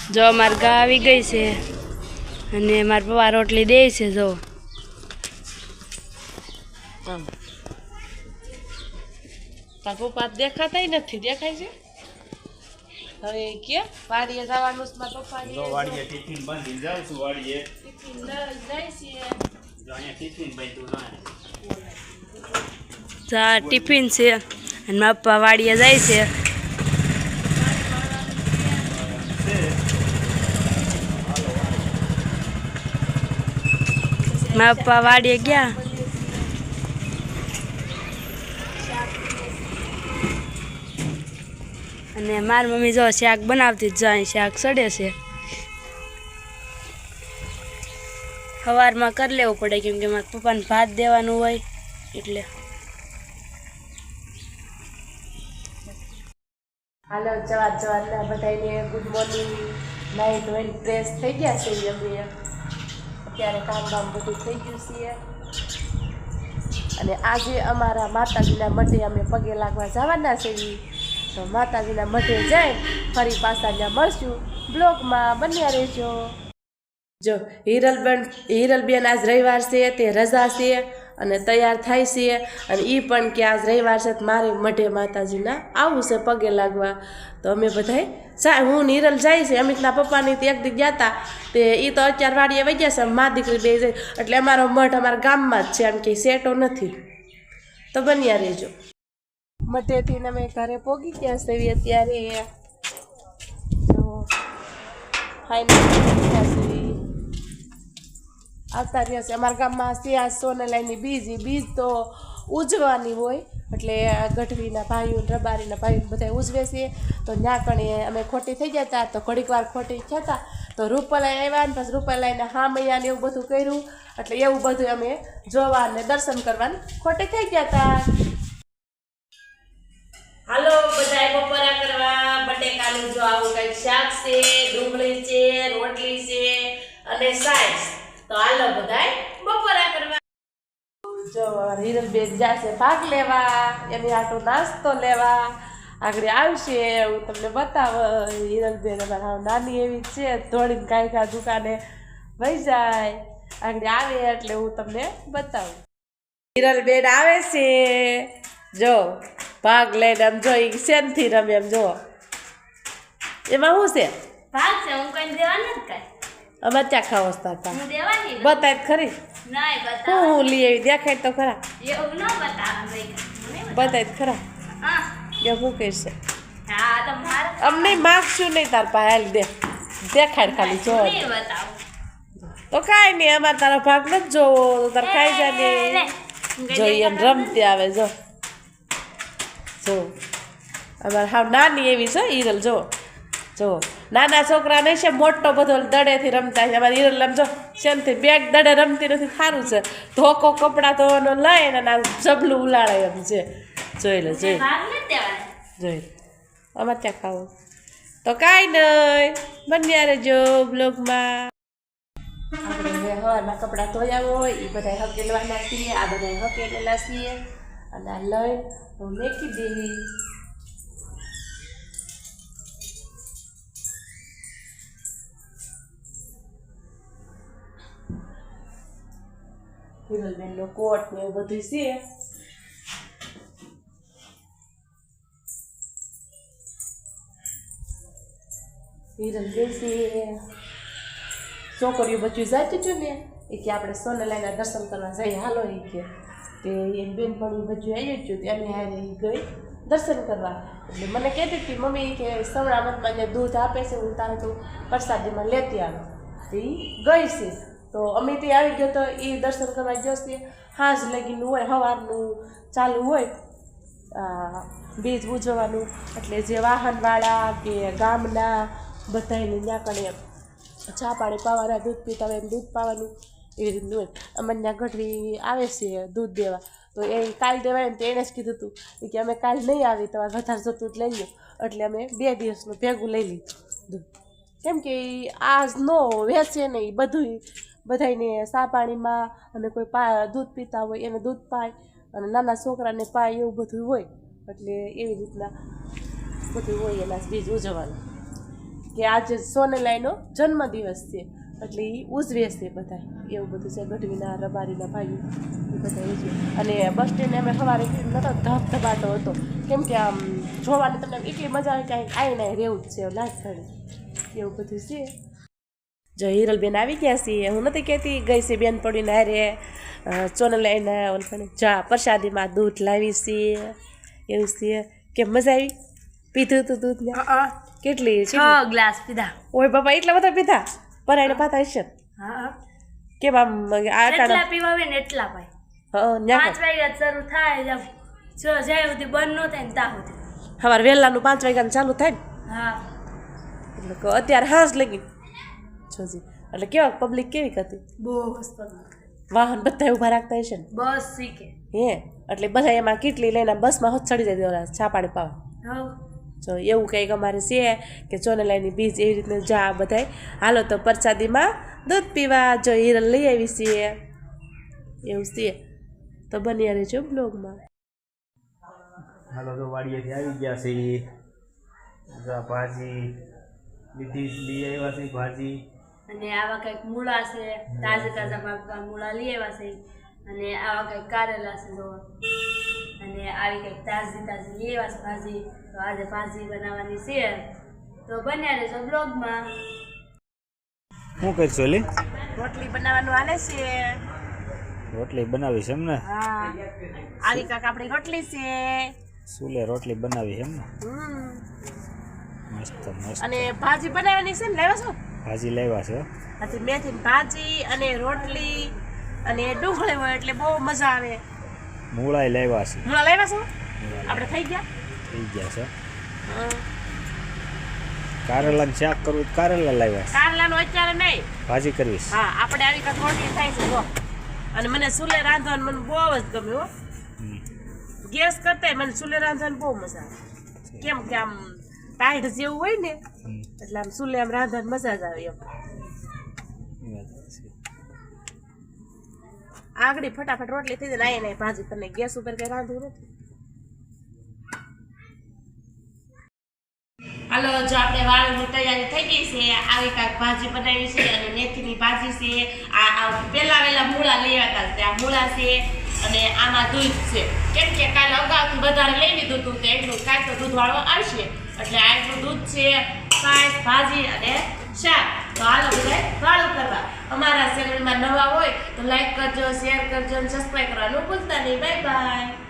જો અમાર ગા આવી ગઈ છે અને મારા પપ્પા રોટલી દે છે જો તાર પપ્પા દેખાતા નથી દેખાય છે હવે કે વાડીએ જવાનું છે મારા પપ્પા તો વાડીએ ટિફિન બાંધી જાઉં છું વાડીએ ટિફિન જાય છે જો અહીંયા ટિફિન બાંધ્યું જા ટિફિન છે અને મારા પપ્પા વાડીએ જાય છે મારા પપ્પા વાડીએ ગયા અને મારી મમ્મી જો શાક બનાવતી જ જાય શાક સડે છે સવારમાં કરી લેવું પડે કેમ કે મારા પપ્પાને ભાત દેવાનું હોય એટલે હાલો જવા જવાના બધાને ગુડ મોર્નિંગ નાઇટ ધોઈને ફ્રેશ થઈ ગયા છે અમે અત્યારે કામ બામ બધું થઈ ગયું છે અને આજે અમારા માતાજીના મઢે અમે પગે લાગવા જવાના છે તો માતાજીના મઢે જાય ફરી પાછા ત્યાં મળશું બ્લોગમાં બન્યા રહેજો જો હિરલબેન આજ રવિવાર છે તે રજા છે અને તૈયાર થાય છે અને એ પણ કે આજ રવિવાર છે તો મારે મઢે માતાજીના આવું છે પગે લાગવા તો અમે બધાય હું હિરલ જાય છે અમિતના પપ્પાની તે એક દી ગયા હતા તે એ તો અત્યારે વાડીએ વહી ગયા છે મા દીકરી બે જાય એટલે અમારો મઠ અમારા ગામમાં જ છે એમ કે સેટો નથી તો બન્યા રહેજો મઢેથી અમે ઘરે પહોંચી ગયા છે અત્યારે ફાઇનલ આવતા રહ્યા છે અમારા ગામમાં સિયા સોનેલાઈની બીજ તો ઉજવાની હોય એટલે ગઢવીના ભાઈઓ રબારીના ભાઈઓ બધા ઉજવે છે તો ત્યાં કણે અમે ખોટી થઈ ગયા હતા તો ઘડીક વાર ખોટી થતા તો રૂપલાઈ આવ્યા ને પછી રૂપલાઈને હામૈયા ને એવું બધું કર્યું એટલે એવું બધું અમે જોવા ને દર્શન કરવાનું ખોટી થઈ ગયા હતા હાલો બધા બપોરા કરવા બટેકાનું જો આવું કંઈક શાક છે ડુંગળી છે રોટલી છે અને સાઈઝ તો હાલો બધાય બપોરા કરવા જો હિરલબેન જશે ભાગ લેવા એની આટો નાસ્તો લેવા આગળ આવશે હું તમને બતાવો હિરલબેન અમારા નાની એવી છે દોડીને કાંઈ દુકાને વહી જાય આગળ આવે એટલે હું તમને બતાવું હિરલબેન આવે છે જો ભાગ લઈને આમ જો શેનથી રમે એમ જો એમાં શું છે ભાગ છે હું કઈ દેવાનું જ કઈ અમારે ત્યાં ખાવો તાર હું દેવાની બતાય ખરી નહીં બતાવ હું લઈ આવી દેખાય તો ખરા એવું ન બતાવ બતાય ખરા હા એ શું કહેશે હા તો માર અમને માગશું નહીં તાર પાસે હાલ દે દેખાડ ખાલી જો નહીં બતાવ તો કાંઈ નહીં અમારે તારો ભાગ નથી જોવો તો તાર ખાઈ જાય ને જોઈએ ને રમતી આવે જો જો અમારે હાવ નાની એવી છે હિરલ જો જો નાના છોકરાને છે મોટો બધો દડેથી રમતા છે અમારી હિરલ આમ જો શેનથી બેગ દડે રમતી નથી સારું છે ધોકો કપડાં ધોવાનો લઈને અને જબલું ઉલાળે એમ છે જોઈ લે જોઈ જોઈ અમારે ત્યાં ખાવું તો કાંઈ નહીં બન્યા રહેજો બ્લોગમાં આપણે હવારના કપડાં ધોયા હોય એ બધા હકેલવાના છીએ આ બધા હકેલેલા છીએ અને આ લઈ હું મેકી દેવી હિરલબેનનો કોટ ને એવું બધું છે હિરલબેન છે છોકરીઓ બધું જાતું હતું ને એ કે આપણે સોનેલાઈના દર્શન કરવા જઈએ હાલો એ કે તે એમ બેન પણ બધું આવી જ હતું એમને હારે ગઈ દર્શન કરવા એટલે મને કહેતી હતી મમ્મી કે સવણામતમાં જે દૂધ આપે છે હું તારે તું પ્રસાદીમાં લેતી આવું તો એ ગઈ છે તો અમે તે આવી ગયો તો એ દર્શન કરવા જશે હાજ લગીનું હોય સવારનું ચાલુ હોય બીજ ઉજવવાનું એટલે જે વાહનવાળા કે ગામના બધાને ત્યાં કણે ચા પાણી પાવાના દૂધ પીતા હોય એમ દૂધ પાવાનું એવી રીતનું હોય અમે ત્યાં ગઢવી આવે છે દૂધ દેવા તો એ કાલ દેવાય ને તો એણે જ કીધું હતું કે અમે કાલ નહીં આવી તમારે વધારે જતું જ લઈ લો એટલે અમે 2 દિવસનું ભેગું લઈ લીધું દૂધ કેમ કે આ ન વેચે નહીં બધું બધાને ચા પાણીમાં અને કોઈ દૂધ પીતા હોય એને દૂધ પાય અને નાના છોકરાને પાય એવું બધું હોય એટલે એવી રીતના બધું હોય એના બીજ ઉજવવાનું કે આજે સોનલાઈનો જન્મદિવસ છે એટલે એ ઉજવે છે બધા એવું બધું છે. ગઢવીના રબારીના ભાઈઓ એ બધા ઉજવે. અને બસ સ્ટેન્ડ અમે સવારે નતો ધબધબાટો હતો કેમ કે આમ જોવાની તમને એટલી મજા આવે કે આવીને રહેવું જ છે લાજ ઘડી એવું બધું છે. જો હિરલબેન આવી ગયા છીએ. હું નથી કહેતી ગઈ છે બેન પડીને હારે સોનલાઈના ઓલખાને ચા પ્રસાદીમાં દૂધ લાવી છીએ એવું છે. કે મજા આવી? પીધું તું દૂધ ને કેટલી 6 ગ્લાસ પીધા. ઓય બાપા એટલા બધા પીધા પરાઈને પાતા હશે હા કેમ આમ એટલા પીવા હોય ને એટલા ભાઈ. હા 5 વાગ્યા શરૂ થાય જો જાય સુધી બંધ ન થાય ને ત્યાં સુધી. સવારે વહેલાનું 5 વાગ્યાનું ચાલુ થાય ને હા એટલે કે અત્યારે હાંસ લગી જોજી. એટલે કેવા પબ્લિક કેવી હતી? બહુ મસ્ત વાહન બધા ઊભા રાખતા હશે ને બસ શીખે. હે એટલે બધા એમાં કેટલી લઈને બસમાં હોત ચડી જાય ઓલા ચા પાણી પાવા. હા જો એવું કંઈક અમારે છે કે સોનલાઈની બીજ એવી રીતના જા બધાય હાલો તો પ્રસાદીમાં દૂધ પીવા. જો હિરલ લઈ આવી છીએ એવું છે તો બન્યા રહેજો બ્લોગમાં. હાલો તો વાડીએથી આવી ગયા છે. જા ભાજી લીધી લઈ આવ્યા છે ભાજી. અને આવા કંઈક મૂળા છે તાજા તાજા મૂળા લઈ આવ્યા છે. અને આવા કંઈક કારેલા છે જો. અને આવી કંઈક તાજી તાજી લઈ આવ્યા છે ભાજી. તો આજે ભાજી બનાવવાની છે તો બન્યા રહેજો બ્લોગમાં. શું કરશો લે? રોટલી બનાવવાનું હાલે છે. રોટલી બનાવી છે એમ ને? હા આવી કાક આપણી રોટલી છે. સુલે રોટલી બનાવી છે એમ ને? મસ્ત મસ્ત. અને ભાજી બનાવવાની છે ને લાવ્યા છો? ભાજી લાવ્યા છે. આથી મેથી ભાજી અને રોટલી અને ડુંગળી હોય એટલે બહુ મજા આવે. મૂળાય લાવ્યા છે. મૂળા લાવ્યા છો? આપણે થઈ ગયા છે. કારેલાનું શાક કરવું તો કારેલા લાવ્યા છે. કારેલાનું અત્યારે નહીં ભાજી કરવી છે. હા આપણે આવી કાંક રોટલી થાય છે જો. અને મને ચૂલે રાંધવાનું મને બહુ જ ગમે હો. ગેસ કરતા મને ચૂલે રાંધવાની બહુ મજા આવે. કેમ કે આમ ટાઈટ જેવું હોય ને એટલે આમ ચૂલે આમ રાંધવાની મજા જ આવે એમ. આગળ ફટાફટ રોટલી થઈ જાય ને ભાજી કરીને ગેસ ઉપર કઈ રાંધવું નથી. હાલો જો આપણે વાળની તૈયારી થઈ ગઈ છે. આવી કાંઈક ભાજી બનાવી છે અને મેથીની ભાજી છે. આ પહેલા વેલા મૂળા લઈ આવ્યા હતા આ મૂળા છે અને આમાં દૂધ છે. કેમ કે કાલે અગાઉથી વધારે લઈ લીધું હતું તો એટલું કાંઈ તો દૂધ વાળો આવશે એટલે આટલું દૂધ છે કાંઈ ભાજી અને શાક. તો હાલો બધા વાળું કરવા. અમારા ચેનલમાં નવા હોય તો લાઈક કરજો, શેર કરજો અને સબસ્ક્રાઈબ કરવાનું ભૂલતા નહીં. Bye bye.